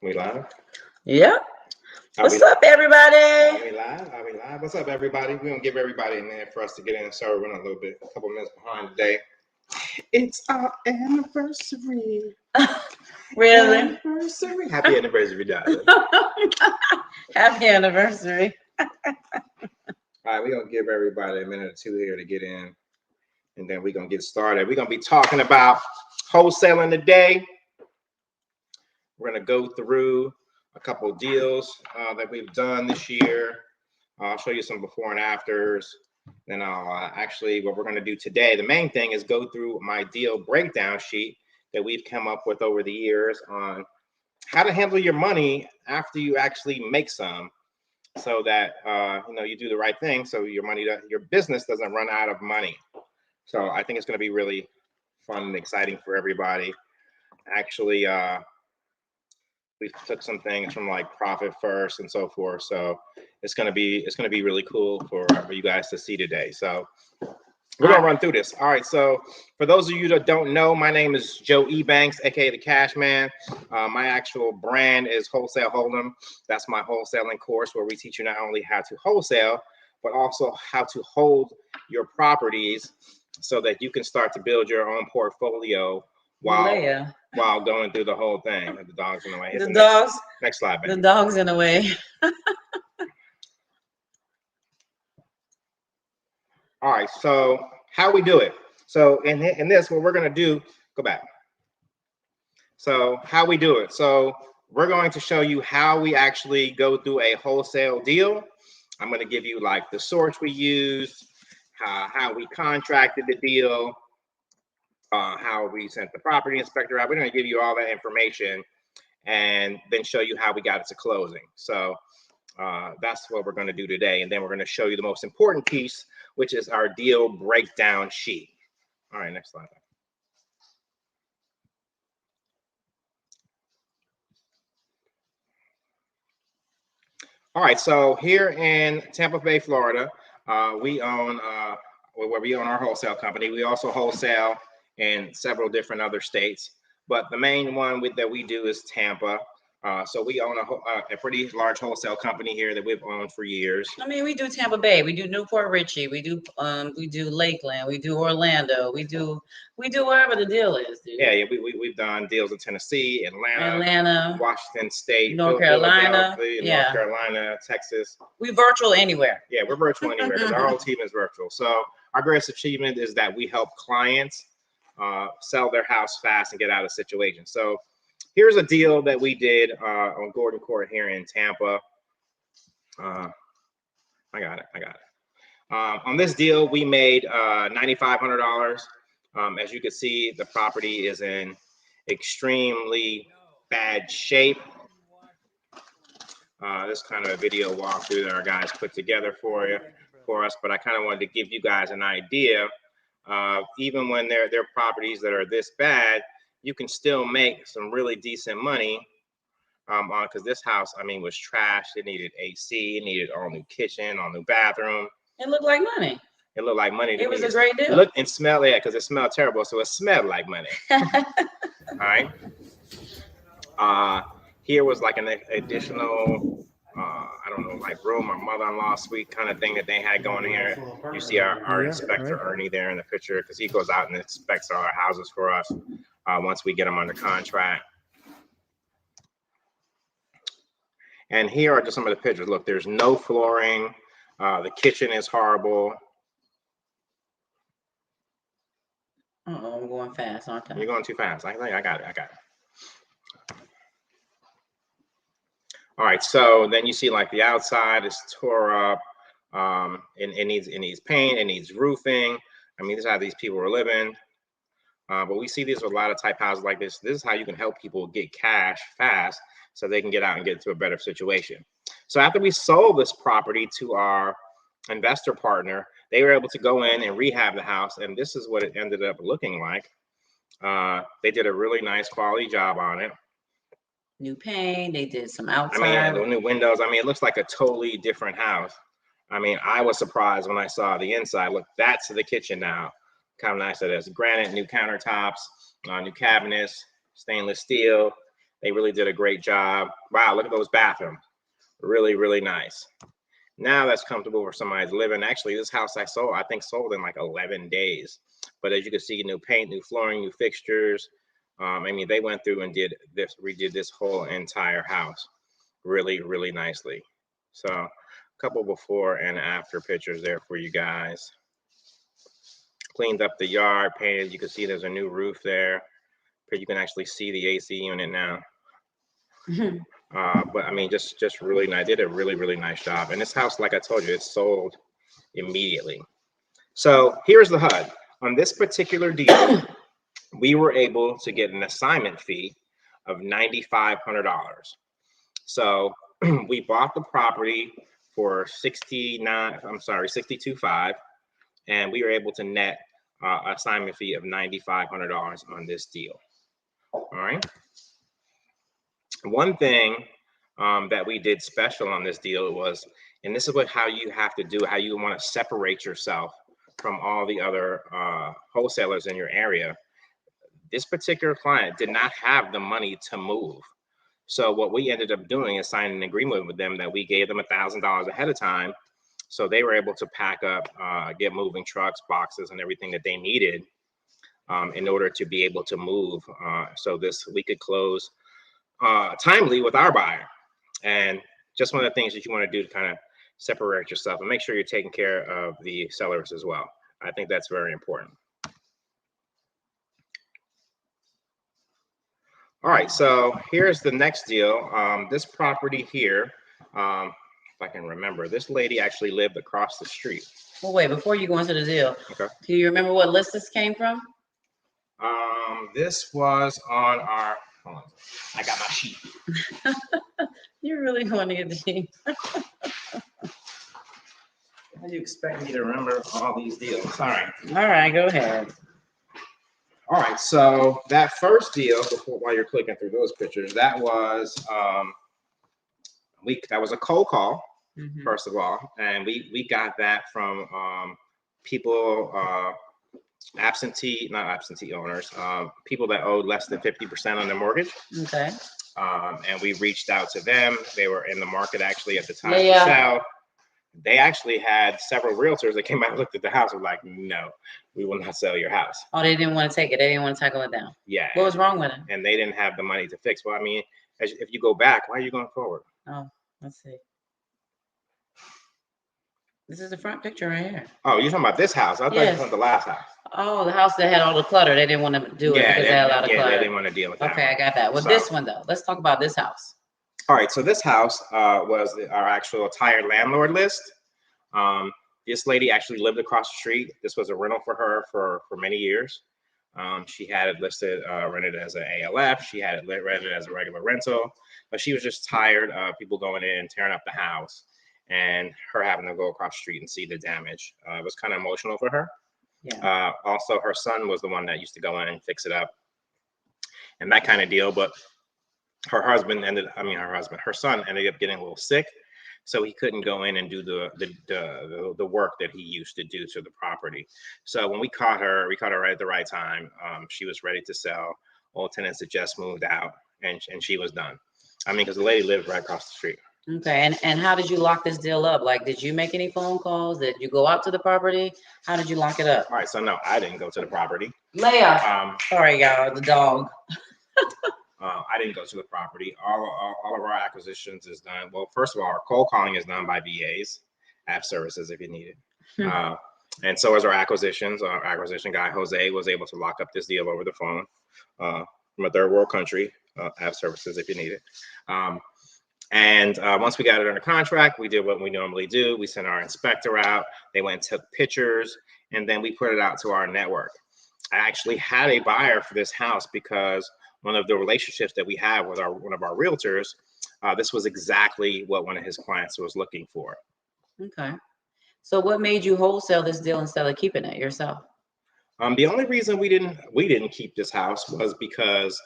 We live? Yep. Are What's we, up, everybody? are we live? Are we live? What's up, everybody? We're gonna give everybody a minute for us to get in. Sorry, we're running a couple minutes behind today. It's our anniversary. Really? Anniversary. Happy anniversary, darling. Happy anniversary. All right, we're gonna give everybody a minute or two here to get in, and then we're gonna get started. We're gonna be talking about wholesaling today. We're gonna go through a couple deals that we've done this year. I'll show you some before and afters. Then I'll what we're going to do today, the main thing is go through my deal breakdown sheet that we've come up with over the years on how to handle your money after you actually make some, so that you do the right thing, so your business doesn't run out of money. So I think it's going to be really fun and exciting for everybody. Actually, we took some things from like Profit First and so forth. So it's gonna be really cool for you guys to see today. So we're gonna run through this. All right. So for those of you that don't know, my name is Joe Ebanks, aka the Cash Man. My actual brand is Wholesale Hold'em. That's my wholesaling course where we teach you not only how to wholesale, but also how to hold your properties so that you can start to build your own portfolio while going through the whole thing. The dog's in the way. Next slide, baby. The dog's in the way. All right, so how we do it. So in this, what we're gonna do, go back. So how we do it. So we're going to show you how we actually go through a wholesale deal. I'm gonna give you like the source we used, how we contracted the deal, how we sent the property inspector out. We're going to give you all that information and then show you how we got it to closing. So that's what we're going to do today. And then we're going to show you the most important piece, which is our deal breakdown sheet. All right, next slide. All right, so here in Tampa Bay, Florida, we own our wholesale company. We also wholesale in several different other states, but the main one that we do is Tampa. So we own a pretty large wholesale company here that we've owned for years. I mean, we do Tampa Bay, we do Newport Richie, we do Lakeland, we do Orlando, we do wherever the deal is, dude. Yeah, we've done deals in Tennessee, Atlanta, Washington State, North Carolina, North Carolina, Texas. We virtual anywhere. Yeah, we're virtual anywhere because our whole team is virtual. So our greatest achievement is that we help clients sell their house fast and get out of situations. So here's a deal that we did on Gordon Court here in Tampa. I got it. On this deal, we made $9,500. As you can see, the property is in extremely bad shape. This kind of a video walkthrough that our guys put together for us, but I kind of wanted to give you guys an idea. Even when they're properties that are this bad, you can still make some really decent money because this house, I mean, was trashed. It needed AC, it needed all new kitchen, all new bathroom. It looked like money. It looked like money to me. It was a great deal. It looked and smelled, yeah, because it smelled terrible, so it smelled like money. All right. Here was like an additional, I don't know, like room or mother-in-law suite kind of thing that they had going here. You see our inspector Ernie there in the picture because he goes out and inspects all our houses for us once we get them under contract. And here are just some of the pictures. Look, there's no flooring. The kitchen is horrible. I'm going fast, aren't I? You're going too fast. I got it. All right, so then you see like the outside is tore up. It needs paint. It needs roofing. I mean, this is how these people are living. But we see these with a lot of type houses like this. This is how you can help people get cash fast so they can get out and get into a better situation. So after we sold this property to our investor partner, they were able to go in and rehab the house. And this is what it ended up looking like. They did a really nice quality job on it. New paint, they did some outside. I mean, the new windows. I mean, it looks like a totally different house. I mean, I was surprised when I saw the inside. Look, that's the kitchen now. Kind of nice. It has granite, new countertops, new cabinets, stainless steel. They really did a great job. Wow, look at those bathrooms. Really, really nice. Now that's comfortable for somebody to live in. Actually, this house I think sold in like 11 days. But as you can see, new paint, new flooring, new fixtures. I mean, they went through and redid this whole entire house really, really nicely. So a couple before and after pictures there for you guys. Cleaned up the yard, painted. You can see there's a new roof there. But you can actually see the AC unit now. But I mean, just really nice. Did a really, really nice job. And this house, like I told you, it sold immediately. So here's the HUD. On this particular deal, we were able to get an assignment fee of $9,500. So we bought the property for $62,500, and we were able to net assignment fee of $9,500 on this deal. All right. One thing that we did special on this deal was, and this is how you have to do, how you want to separate yourself from all the other wholesalers in your area. This particular client did not have the money to move. So what we ended up doing is signing an agreement with them that we gave them $1,000 ahead of time. So they were able to pack up, get moving trucks, boxes, and everything that they needed in order to be able to move. So we could close timely with our buyer. And just one of the things that you want to do to kind of separate yourself and make sure you're taking care of the sellers as well. I think that's very important. All right, so here's the next deal. This property here, if I can remember, this lady actually lived across the street. Well, wait, before you go into the deal, okay. Do you remember what list this came from? This was on our, hold on, I got my sheet. You're really going to get the sheet. How do you expect me to remember all these deals? All right, go ahead. All right, so that first deal, while you're clicking through those pictures, that was that was a cold call, first of all, and we got that from people, not absentee owners, people that owed less than 50% on their mortgage. Okay. And we reached out to them. They were in the market actually at the time to sell. They actually had several realtors that came out and looked at the house and were like, no, we will not sell your house. Oh, they didn't want to take it. They didn't want to tackle it down. Yeah. What was wrong with it? And they didn't have the money to fix. Well, I mean, if you go back, why are you going forward? Oh, let's see. This is the front picture right here. Oh, you're talking about this house? I thought you were talking about the last house. Oh, the house that had all the clutter. They didn't want to do it because they had a lot of clutter. They didn't want to deal with that. Okay, I got that. Well, this one though, let's talk about this house. All right, so this house was our actual tired landlord list. This lady actually lived across the street. This was a rental for her for many years. She had it listed, rented as an ALF. She had it rented as a regular rental, but she was just tired of people going in and tearing up the house and her having to go across the street and see the damage. It was kind of emotional for her. Yeah. Also, her son was the one that used to go in and fix it up and that kind of deal. But her son ended up getting a little sick. So he couldn't go in and do the work that he used to do to the property. So when we caught her right at the right time. She was ready to sell. All tenants had just moved out, and she was done. I mean, because the lady lived right across the street. Okay, and how did you lock this deal up? Like, did you make any phone calls? Did you go out to the property? How did you lock it up? All right, so no, I didn't go to the property. Leah, sorry, y'all, the dog. I didn't go to the property. All of our acquisitions is done. Well, first of all, our cold calling is done by VAs, app services if you need it. And so as our acquisitions. Our acquisition guy, Jose, was able to lock up this deal over the phone from a third world country, app services if you need it. And once we got it under contract, we did what we normally do. We sent our inspector out. They went and took pictures, and then we put it out to our network. I actually had a buyer for this house because one of the relationships that we have with one of our realtors, this was exactly what one of his clients was looking for. Okay. So what made you wholesale this deal instead of keeping it yourself? The only reason we didn't keep this house was because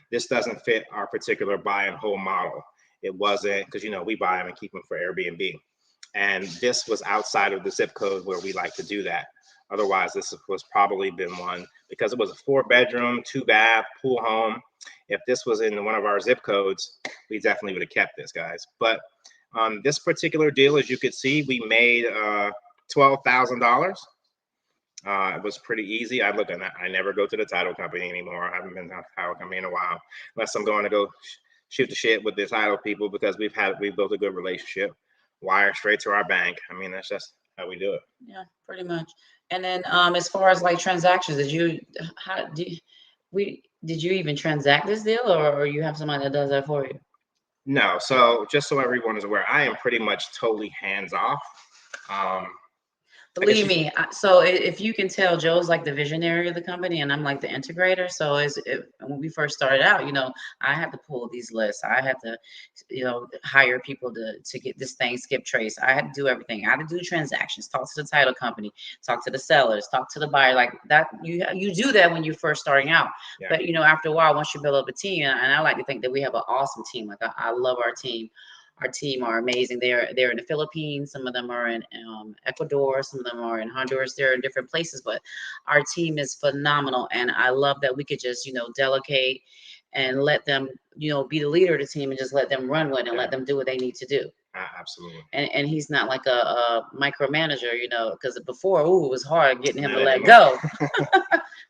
this doesn't fit our particular buy and hold model. It wasn't, because we buy them and keep them for Airbnb. And this was outside of the zip code where we like to do that. Otherwise, this was probably been one, because it was a 4-bedroom, 2-bath, pool home. If this was in one of our zip codes, we definitely would have kept this, guys. But on this particular deal, as you could see, we made $12,000. It was pretty easy. I never go to the title company anymore. I haven't been to the title company in a while, unless I'm going to go shoot the shit with the title people, because we've built a good relationship. Wire straight to our bank. I mean, that's just how we do it. Yeah, pretty much. And then as far as like transactions, did you even transact this deal, or you have somebody that does that for you? No. So just so everyone is aware, I am pretty much totally hands off. Believe me, so if you can tell, Joe's like the visionary of the company, and I'm like the integrator. So when we first started out, I had to pull these lists. I had to, hire people to get this thing skip trace. I had to do everything. I had to do transactions, talk to the title company, talk to the sellers, talk to the buyer. Like that, you do that when you're first starting out. Yeah. But after a while, once you build up a team, and I like to think that we have an awesome team. Like I love our team. Our team are amazing. They're in the Philippines. Some of them are in Ecuador. Some of them are in Honduras. They're in different places, but our team is phenomenal. And I love that we could just, delegate and let them, be the leader of the team and just let them run with it and let them do what they need to do. Absolutely. And he's not like a micromanager, because before, it was hard getting him to let go.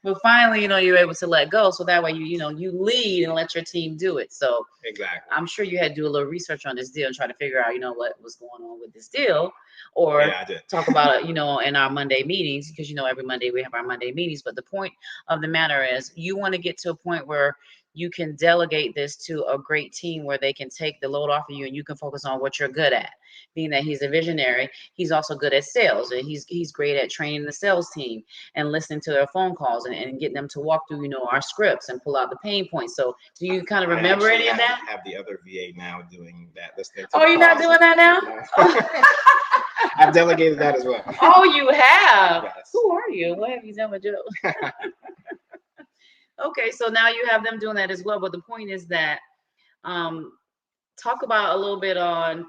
But finally, you're able to let go. So that way, you lead and let your team do it. So exactly. I'm sure you had to do a little research on this deal and try to figure out, what was going on with this deal, or I did. talk about it, in our Monday meetings, because, every Monday we have our Monday meetings. But the point of the matter is you want to get to a point where you can delegate this to a great team where they can take the load off of you and you can focus on what you're good at. Being that he's a visionary, he's also good at sales, and he's great at training the sales team and listening to their phone calls and getting them to walk through, our scripts and pull out the pain points. So do you kind of remember any of that? I have the other VA now doing that. Listening to oh, you're not doing that now? No. I've delegated that as well. Oh, you have? Yes. Who are you? What have you done with Joe? Okay, so now you have them doing that as well. But the point is that talk about a little bit on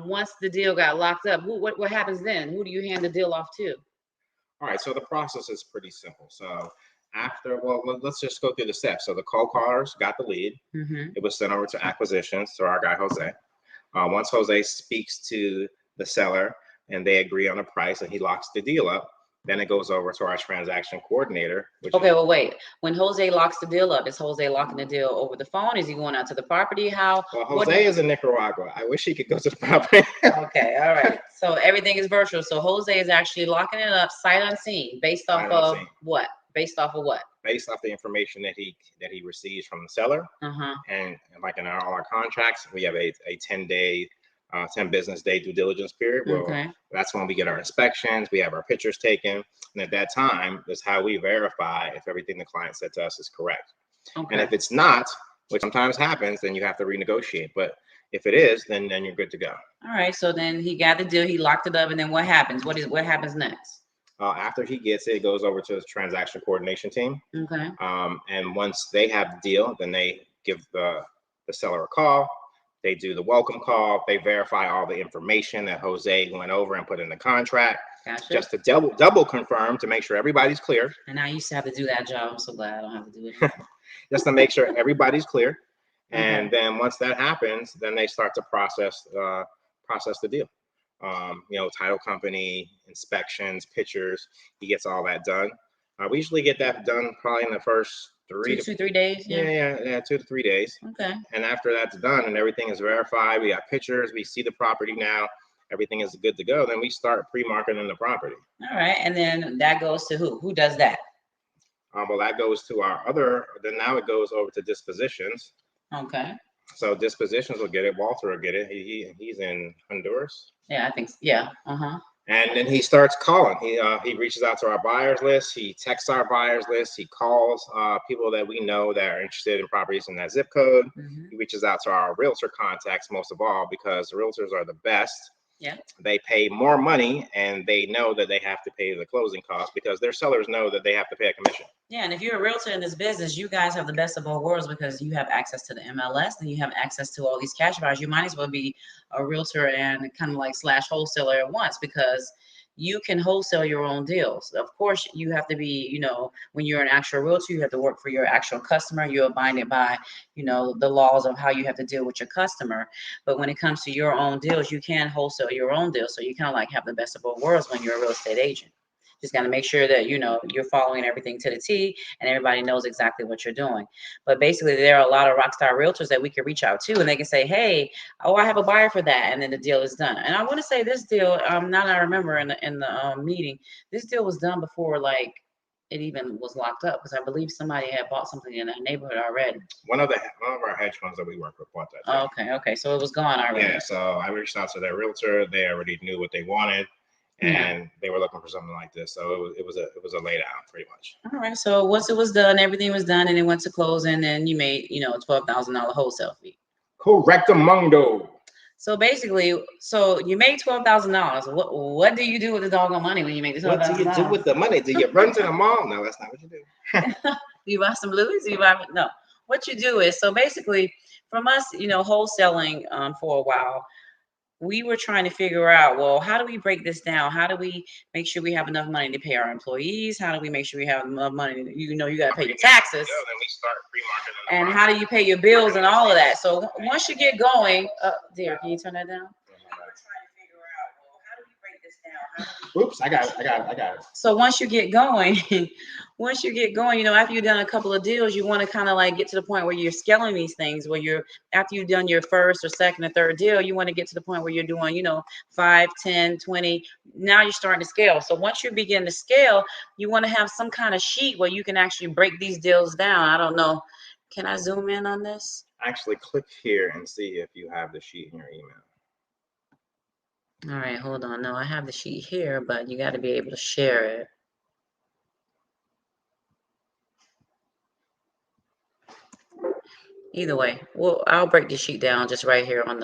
once the deal got locked up, what happens then? Who do you hand the deal off to? All right, so the process is pretty simple. So let's just go through the steps. So the cold callers got the lead. Mm-hmm. It was sent over to acquisitions to our guy, Jose. Once Jose speaks to the seller and they agree on a price and he locks the deal up, then it goes over to our transaction coordinator. Well, wait. When Jose locks the deal up, is Jose locking the deal over the phone? Is he going out to the property? How? Well, Jose is in Nicaragua. I wish he could go to the property. Okay, all right. So everything is virtual. So Jose is actually locking it up sight unseen, based off of what? Based off of what? Based off the information that he receives from the seller. Uh-huh. And like in all our contracts, we have a 10 business day due diligence period. Well, that's when we get our inspections, we have our pictures taken, and at that time is how we verify if everything the client said to us is correct. Okay. And if it's not, which sometimes happens, then you have to renegotiate. But if it is, then you're good to go. All right. So then he got the deal, he locked it up, and then what happens? What happens next? After he gets it, it goes over to the transaction coordination team. Okay. And once they have the deal, then they give the seller a call. They do the welcome call. They verify all the information that Jose went over and put in the contract. Gotcha. Just to double confirm to make sure everybody's clear. And I used to have to do that job. I'm so glad I don't have to do it. Just to make sure everybody's clear. And then once that happens, then they start to process the deal. Title company, inspections, pictures. He gets all that done. We usually get that done probably in the first 3 to 3 days. Yeah, 2 to 3 days. Okay. And after that's done and everything is verified, we have pictures, we see the property now, everything is good to go, then we start pre-marketing the property. All right. And then that goes to who? Who does that? Well, that goes to then now it goes over to dispositions. Okay. So dispositions will get it. Walter will get it. He's in Honduras. Yeah, I think so. Yeah. Uh-huh. And then he starts calling. He reaches out to our buyers list. He texts our buyers list. He calls people that we know that are interested in properties in that zip code. Mm-hmm. He reaches out to our realtor contacts most of all, because the realtors are the best. Yeah. They pay more money and they know that they have to pay the closing costs because their sellers know that they have to pay a commission. Yeah, and if you're a realtor in this business, you guys have the best of both worlds because you have access to the MLS and you have access to all these cash buyers. You might as well be a realtor and kind of like / wholesaler at once, because you can wholesale your own deals. Of course, you have to be, when you're an actual realtor, you have to work for your actual customer. You're abided by, the laws of how you have to deal with your customer. But when it comes to your own deals, you can wholesale your own deals. So you kind of like have the best of both worlds when you're a real estate agent. Just got to make sure that, you're following everything to the T and everybody knows exactly what you're doing. But basically, there are a lot of rock star realtors that we can reach out to and they can say, hey, oh, I have a buyer for that. And then the deal is done. And I want to say this deal, now that I remember in the meeting, this deal was done before like it even was locked up because I believe somebody had bought something in that neighborhood already. One of our hedge funds that we work with bought that. Okay. So it was gone already. Yeah. So I reached out to their realtor. They already knew what they wanted. And they were looking for something like this, so it was a lay down pretty much. All right. So once it was done, everything was done, and it went to closing, and you made $12,000 wholesale fee. Correctamundo. So basically, you made $12,000. What do you do with the doggone money when you make the $12,000? What do you do with the money? Do you run to the mall? No, that's not what you do. You buy some Louis? No. What you do is basically, from us, wholesaling for a while. We were trying to figure out, well, how do we break this down? How do we make sure we have enough money to pay our employees? How do we make sure we have enough money? You got to pay your taxes. Then we start pre-marketing. And how do you pay your bills and all of that? So once you get going, dear, can you turn that down? Oops, I got it. So once you get going, after you've done a couple of deals, you want to kind of like get to the point where you're scaling these things, where after you've done your first or second or third deal, you want to get to the point where you're doing, 5, 10, 20. Now you're starting to scale. So once you begin to scale, you want to have some kind of sheet where you can actually break these deals down. I don't know. Can I zoom in on this? Actually, click here and see if you have the sheet in your email. All right, hold on. No, I have the sheet here, but you got to be able to share it. Either way, well, I'll break the sheet down just right here on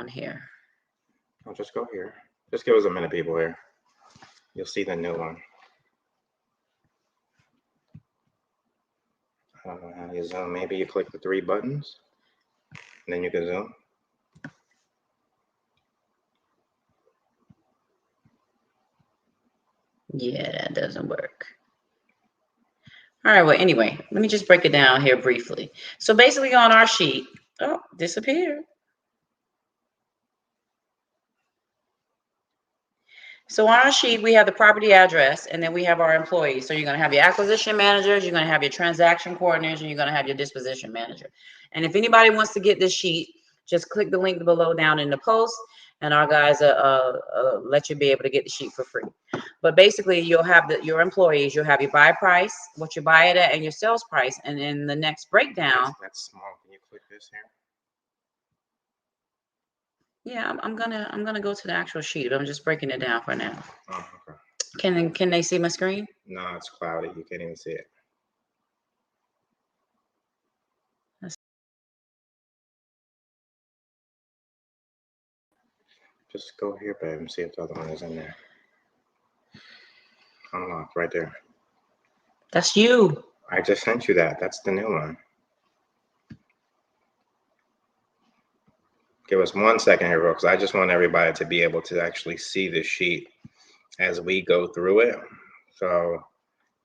here. I'll just go here. Just give us a minute, people here. You'll see the new one. I don't know how you zoom. Maybe you click the 3 buttons, and then you can zoom. Yeah, that doesn't work. All right, well, anyway, let me just break it down here briefly. So basically on our sheet, disappeared. So on our sheet, we have the property address, and then we have our employees. So you're going to have your acquisition managers, you're going to have your transaction coordinators, and you're going to have your disposition manager. And if anybody wants to get this sheet, just click the link below down in the post, and our guys let you be able to get the sheet for free. But basically, you'll have your employees, you'll have your buy price, what you buy it at, and your sales price. And in the next breakdown, that's small. Can you click this here? Yeah, I'm gonna go to the actual sheet. I'm just breaking it down for now. Oh, okay. Can they see my screen? No, it's cloudy. You can't even see it. Just go here, babe, and see if the other one is in there. Unlocked right there. That's you. I just sent you that. That's the new one. Give us 1 second here, bro, because I just want everybody to be able to actually see the sheet as we go through it. So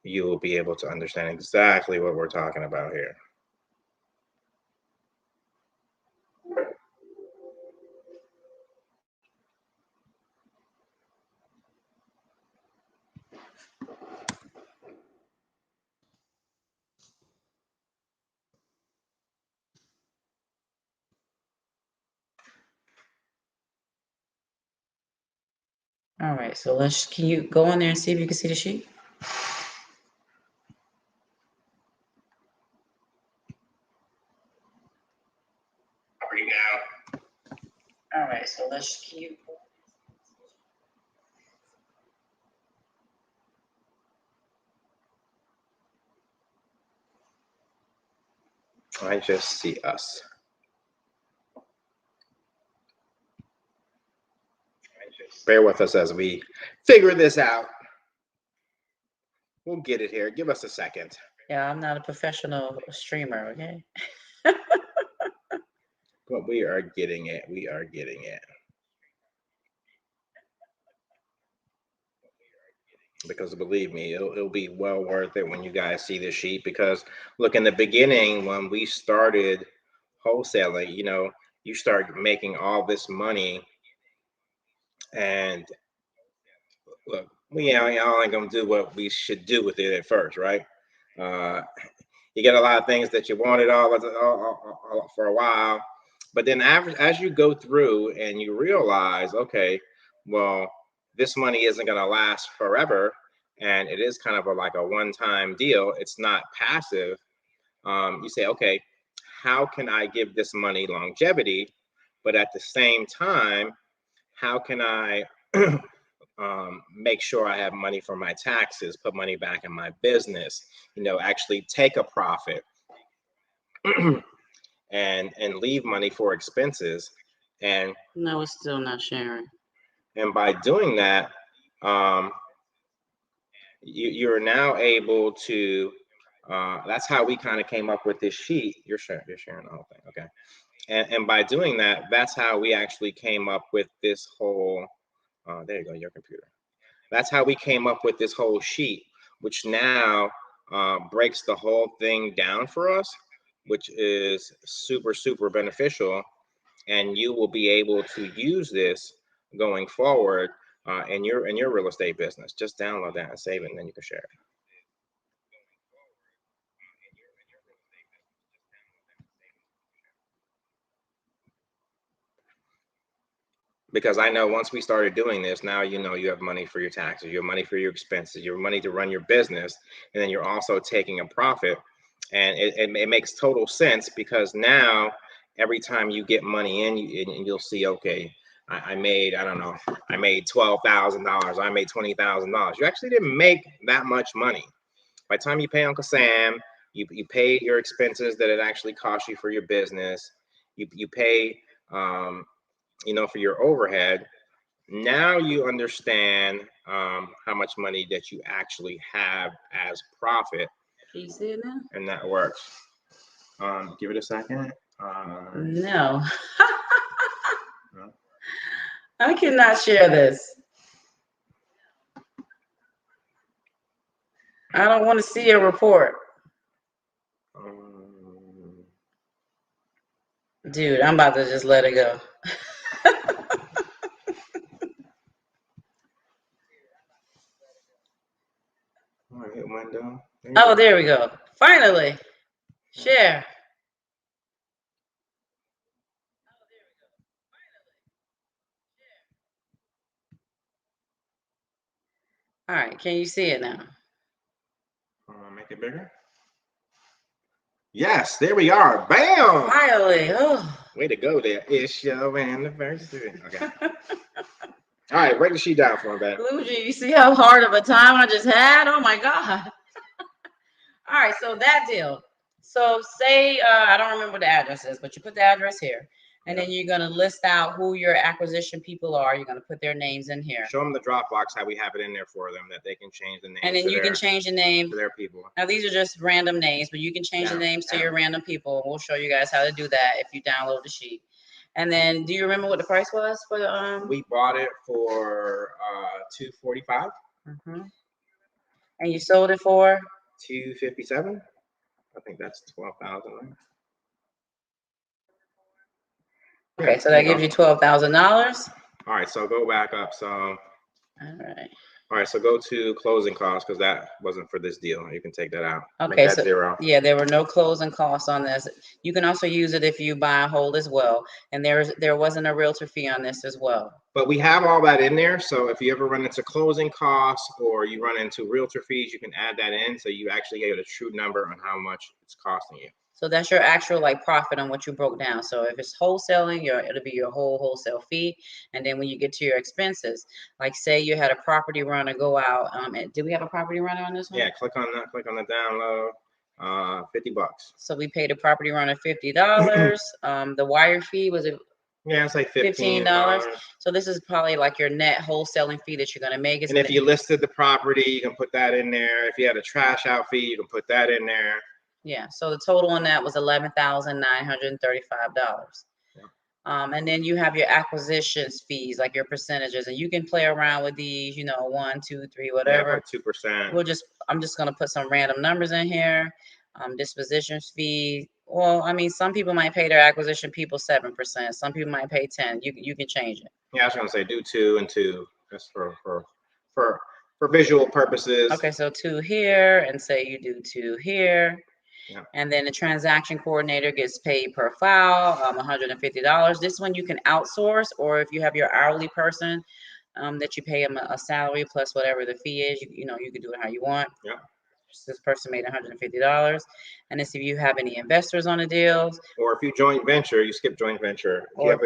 you will be able to understand exactly what we're talking about here. All right, so can you go in there and see if you can see the sheet? Bring down. All right, so can you? I just see us. Bear with us as we figure this out. We'll get it here. Give us a second. Yeah, I'm not a professional streamer, okay? But we are getting it. We are getting it. because believe me, it'll be well worth it when you guys see this sheet. Because look, in the beginning when we started wholesaling, you start making all this money, and look, y'all ain't gonna do what we should do with it at first, right? Uh, you get a lot of things that you wanted all for a while, but then as you go through and you realize, okay, well, this money isn't gonna last forever, and it is kind of like a one-time deal. It's not passive. You say, okay, how can I give this money longevity, but at the same time, how can I make sure I have money for my taxes, put money back in my business, actually take a profit and leave money for expenses. And no, it's still not sharing. And by doing that, you're now able to. That's how we kind of came up with this sheet. You're sharing the whole thing, okay? And by doing that, that's how we actually came up with this whole. There you go, your computer. That's how we came up with this whole sheet, which now breaks the whole thing down for us, which is super beneficial. And you will be able to use this going forward in your real estate business. Just download that and save it, and then you can share it. Because I know once we started doing this, now you have money for your taxes, you have money for your expenses, you have money to run your business, and then you're also taking a profit. And it makes total sense, because now every time you get money in, you'll see, okay, I made, I don't know, I made $12,000, I made $20,000. You actually didn't make that much money. By the time you pay Uncle Sam, you pay your expenses that it actually costs you for your business. You pay for your overhead. Now you understand how much money that you actually have as profit. Can you see it now? And that works. Give it a second. No. I cannot share this. I don't want to see a report. Dude, I'm about to just let it go. Hit window. Oh, there we go. Finally. Share. All right, can you see it now? Make it bigger. Yes, there we are. Bam! Finally. Oh. Way to go there. It's your anniversary. Okay. All right, break the sheet down for me, man. Luigi, you see how hard of a time I just had? Oh my God. All right, so that deal. So say, I don't remember what the address is, but you put the address here. And then you're going to list out who your acquisition people are. You're going to put their names in here. Show them the Dropbox, how we have it in there for them, that they can change the name. And then you can change the name to their people. Now, these are just random names, but you can change the names to your random people. We'll show you guys how to do that if you download the sheet. And then, do you remember what the price was for the? We bought it for $245. And you sold it for $257. I think that's 12,000. Right? Okay, so that gives you $12,000. All right, so go back up. So. All right. All right, so go to closing costs, because that wasn't for this deal. You can take that out. Okay, so 0. Yeah, there were no closing costs on this. You can also use it if you buy a hold as well. And there wasn't a realtor fee on this as well. But we have all that in there. So if you ever run into closing costs or you run into realtor fees, you can add that in. So you actually get a true number on how much it's costing you. So that's your actual profit on what you broke down. So if it's wholesaling, it'll be your whole wholesale fee. And then when you get to your expenses, like say you had a property runner go out. Do we have a property runner on this one? Yeah, click on that. Click on the download. $50. So we paid a property runner $50. The wire fee was it? Yeah, it's like $15. So this is probably like your net wholesaling fee that you're gonna make. And if you listed the property, you can put that in there. If you had a trash out fee, you can put that in there. Yeah, so the total on that was $11,935. And then you have your acquisitions fees, like your percentages, and you can play around with these, 1, 2, 3, Yeah, whatever. put 2%. I'm just gonna put some random numbers in here. Dispositions fee. Well, I mean, some people might pay their acquisition people 7%. Some people might pay 10. You can change it. Yeah, I was gonna say do 2 and 2, just for visual purposes. Okay, so 2 here, and say you do 2 here. Yeah. And then the transaction coordinator gets paid per file, $150. This one you can outsource, or if you have your hourly person, that you pay them a salary plus whatever the fee is, you can do it how you want. Yeah. This person made $150. And this, if you have any investors on the deals, Or if you joint venture, you skip joint venture. If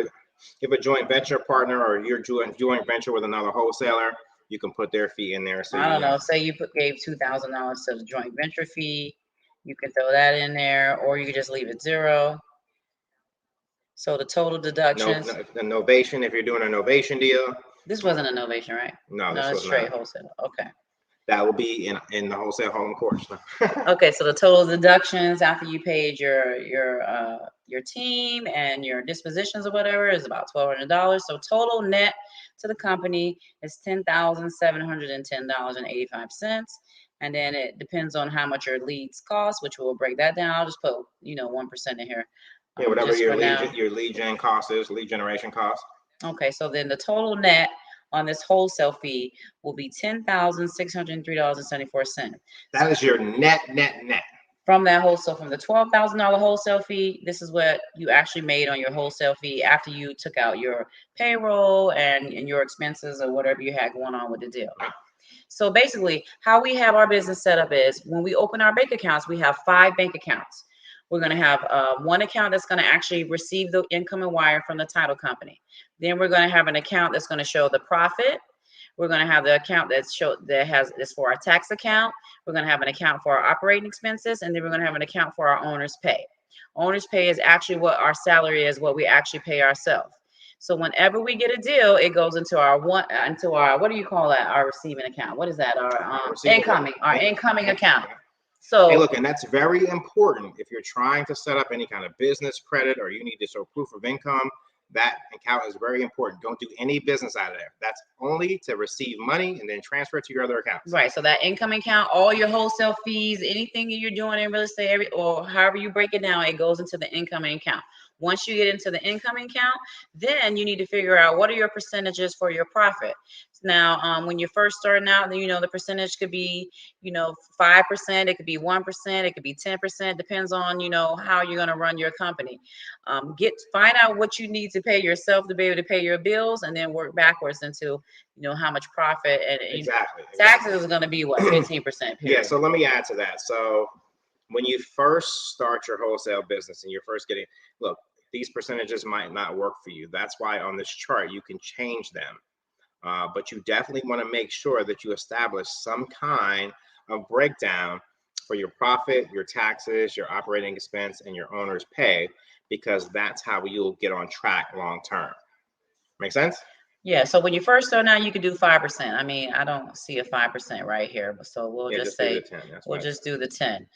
you have a joint venture partner, or you're doing joint venture with another wholesaler, you can put their fee in there. So I don't know, say you gave $2,000 to the joint venture fee, you can throw that in there, or you could just leave it 0. So the total deductions. The novation, if you're doing a novation deal. This wasn't a novation, right? No, No, it's straight wholesale. Okay. That will be in the wholesale home course. Okay, so the total deductions after you paid your team and your dispositions or whatever is about $1,200. So total net to the company is $10,710.85. And then it depends on how much your leads cost, which we'll break that down. I'll just put 1% in here. Yeah, whatever your lead gen cost is, lead generation cost. Okay, so then the total net on this wholesale fee will be $10,603.74. That is your net. From that wholesale, from the $12,000 wholesale fee, this is what you actually made on your wholesale fee after you took out your payroll and your expenses or whatever you had going on with the deal. So basically, how we have our business set up is when we open our bank accounts, we have 5 bank accounts. We're going to have one account that's going to actually receive the incoming wire from the title company. Then we're going to have an account that's going to show the profit. We're going to have the account that's for our tax account. We're going to have an account for our operating expenses, and then we're going to have an account for our owner's pay. Owner's pay is actually what our salary is, what we actually pay ourselves. So whenever we get a deal, it goes into our what do you call that? Our receiving account. What is that? Our incoming account. So, hey, look, and that's very important if you're trying to set up any kind of business credit or you need to show proof of income. That account is very important. Don't do any business out of there. That's only to receive money and then transfer it to your other accounts. Right. So that incoming account, all your wholesale fees, anything you're doing in real estate, or however you break it down, it goes into the incoming account. Once you get into the incoming account, then you need to figure out what are your percentages for your profit. Now, when you're first starting out, the percentage could be, 5%, it could be 1%, it could be 10%, depends on, how you're going to run your company. Find out what you need to pay yourself to be able to pay your bills, and then work backwards into, how much profit and exactly. Taxes is going to be what, 15%. Yeah. So let me add to that. So when you first start your wholesale business and you're first look, these percentages might not work for you. That's why on this chart, you can change them. But you definitely want to make sure that you establish some kind of breakdown for your profit, your taxes, your operating expense, and your owner's pay, because that's how you'll get on track long term. Make sense? Yeah, so when you first start out, you could do 5%. I mean, I don't see a 5% right here, but so we'll just say we'll just do the 10.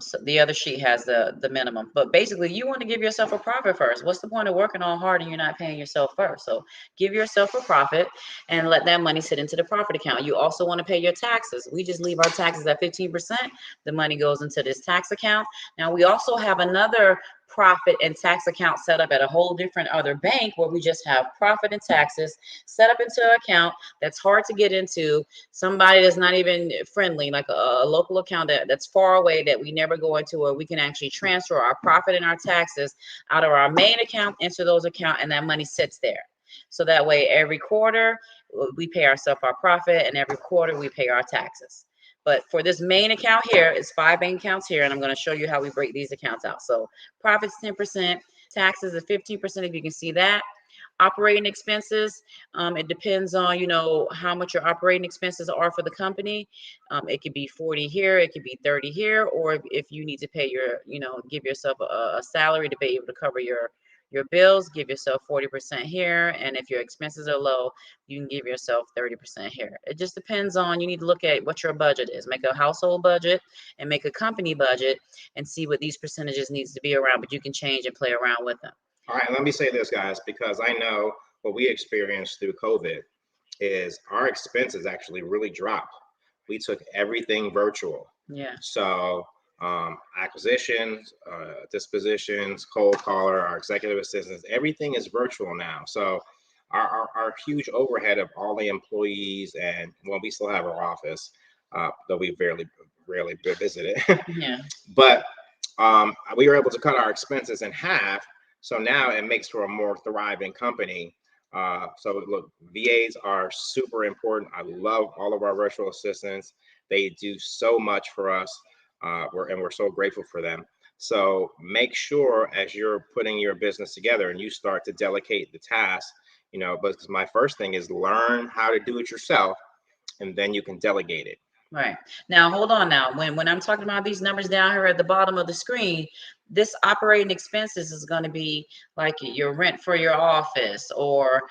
So the other sheet has the minimum, but basically you want to give yourself a profit first. What's the point of working all hard and you're not paying yourself first? So give yourself a profit and let that money sit into the profit account. You also want to pay your taxes. We just leave our taxes at 15%. The money goes into this tax account. Now we also have another profit and tax account set up at a whole different other bank where we just have profit and taxes set up into an account that's hard to get into. Somebody that's not even friendly, like a local account that's far away that we never go into, where we can actually transfer our profit and our taxes out of our main account into those accounts, and that money sits there. So that way every quarter we pay ourselves our profit, and every quarter we pay our taxes. But for this main account here, it's 5 bank accounts here, and I'm going to show you how we break these accounts out. So profits 10%, taxes is 15%, if you can see that. Operating expenses, it depends on, how much your operating expenses are for the company. It could be 40 here, it could be 30 here, or if you need to pay give yourself a salary to be able to cover your bills, give yourself 40% here. And if your expenses are low, you can give yourself 30% here. It just depends on, you need to look at what your budget is. Make a household budget and make a company budget and see what these percentages needs to be around, but you can change and play around with them. All right, let me say this, guys, because I know what we experienced through COVID is our expenses actually really dropped. We took everything virtual. Yeah. So acquisitions, dispositions, cold caller, our executive assistants, everything is virtual now. So our huge overhead of all the employees, and well, we still have our office, though we rarely visit it. Yeah. But we were able to cut our expenses in half. So now it makes for a more thriving company. So look, VAs are super important. I love all of our virtual assistants. They do so much for us. We're so grateful for them. So make sure as you're putting your business together and you start to delegate the tasks, but my first thing is learn how to do it yourself, and then you can delegate it. Right. Now, hold on now. When I'm talking about these numbers down here at the bottom of the screen, this operating expenses is going to be like your rent for your office or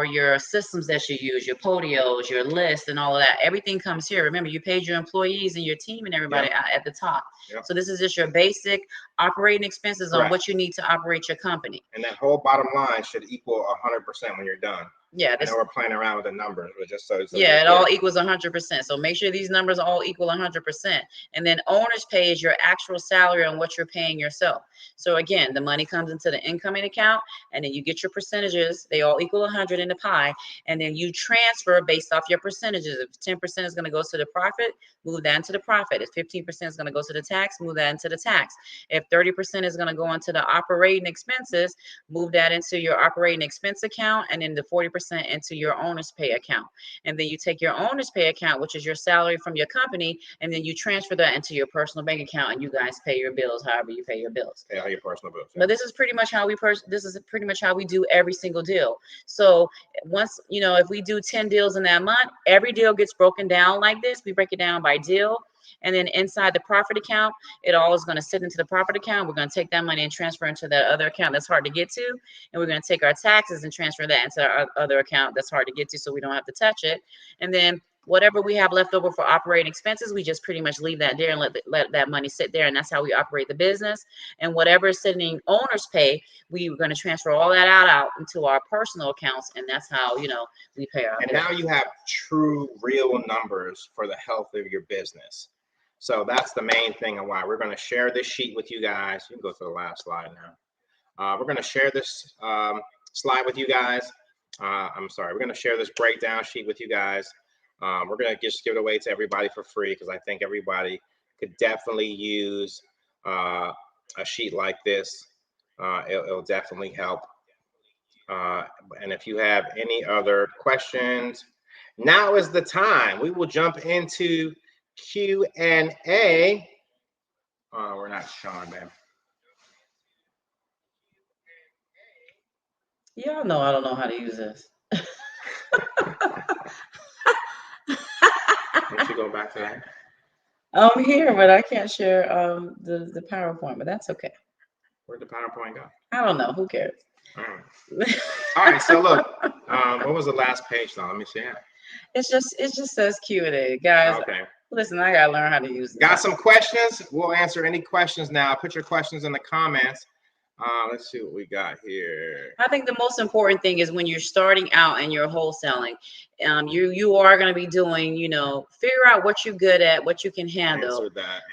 your systems that you use, your podios, your list, and all of that. Everything comes here. Remember, you paid your employees and your team and everybody at the top. Yep. So this is just your basic operating expenses on Correct. what you need to operate your company. And that whole bottom line should equal 100% when you're done. Yeah, I know we're playing around with the numbers, but just so yeah, it all equals 100%. So make sure these numbers all equal 100%. And then owner's pay is your actual salary on what you're paying yourself. So again, the money comes into the incoming account, and then you get your percentages. They all equal 100 in the pie, and then you transfer based off your percentages. If 10% is going to go to the profit, move that into the profit. If 15% is going to go to the tax, move that into the tax. If 30% is going to go into the operating expenses, move that into your operating expense account, and then the 40% into your owner's pay account. And then you take your owner's pay account, which is your salary from your company, and then you transfer that into your personal bank account, and you guys pay your bills however you pay your bills. Pay all your personal bills. Yeah. But this is pretty much how we do every single deal. So once, if we do 10 deals in that month, every deal gets broken down like this. We break it down by deal. And then inside the profit account, it all is going to sit into the profit account. We're going to take that money and transfer into that other account that's hard to get to. And we're going to take our taxes and transfer that into our other account that's hard to get to, so we don't have to touch it. And then whatever we have left over for operating expenses, we just pretty much leave that there and let that money sit there. And that's how we operate the business. And whatever is sitting owner's pay, we're going to transfer all that out into our personal accounts. And that's how, we pay our And bills. now you have true, real numbers for the health of your business. So that's the main thing and why we're going to share this sheet with you guys. You can go to the last slide now. We're going to share this slide with you guys. We're going to share this breakdown sheet with you guys. We're going to just give it away to everybody for free because I think everybody could definitely use a sheet like this. It'll definitely help. And if you have any other questions, now is the time. We will jump into Q&A. We're not showing, man. Y'all know I don't know how to use this. Once you go back to that. I'm here, but I can't share the PowerPoint, but that's okay. Where'd the PowerPoint go? I don't know. Who cares? All right. So look, what was the last page though? Let me see it. It just says Q&A, guys. Okay. Listen, I gotta learn how to use this. Got some questions? We'll answer any questions now. Put your questions in the comments. Let's see what we got here. I think the most important thing is when you're starting out and you're wholesaling, you are going to be doing, figure out what you're good at, what you can handle.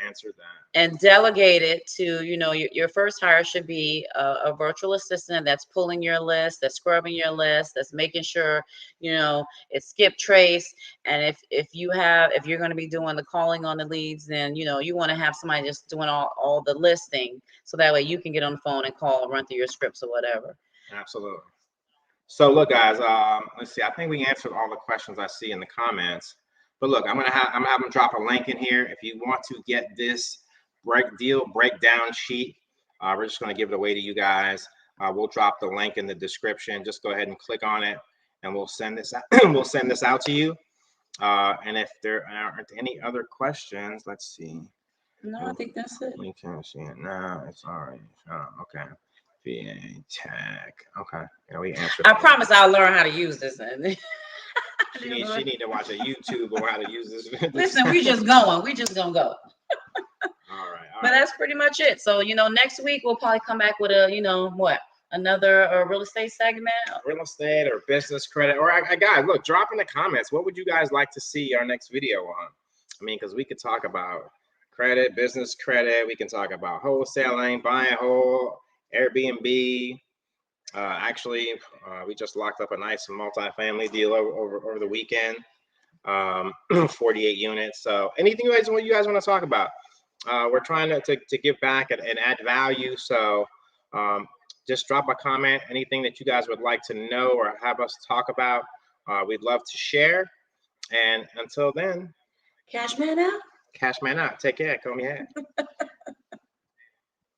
Answer that. And delegate it to, your first hire should be a virtual assistant that's pulling your list, that's scrubbing your list, that's making sure, it's skip trace. And if you're going to be doing the calling on the leads, then, you want to have somebody just doing all the listing. So that way you can get on the phone and call, run through your scripts or whatever. Absolutely. So look, guys, let's see. I think we answered all the questions I see in the comments. But look, I'm gonna have them drop a link in here. If you want to get this breakdown sheet, we're just gonna give it away to you guys. We'll drop the link in the description. Just go ahead and click on it, and we'll send this out. We'll send this out to you. And if there aren't any other questions, let's see. No, I think that's it. We can't see it now. It's all right. Okay. VA Tech. Okay. Yeah, we answered. I promise I'll learn how to use this. She need to watch a YouTube on how to use this. Listen, we just gonna go. All right. But that's pretty much it. So, next week we'll probably come back with a, another real estate segment? Real estate or business credit, or guys, look, drop in the comments. What would you guys like to see our next video on? I mean, because we could talk about credit, business credit. We can talk about wholesaling, buying whole, Airbnb. Actually, we just locked up a nice multi-family deal over the weekend. 48 units. So anything you guys want to talk about? We're trying to give back and add value. So just drop a comment. Anything that you guys would like to know or have us talk about, we'd love to share. And until then, Cashman out. Cashman out. Take care. Comb your head.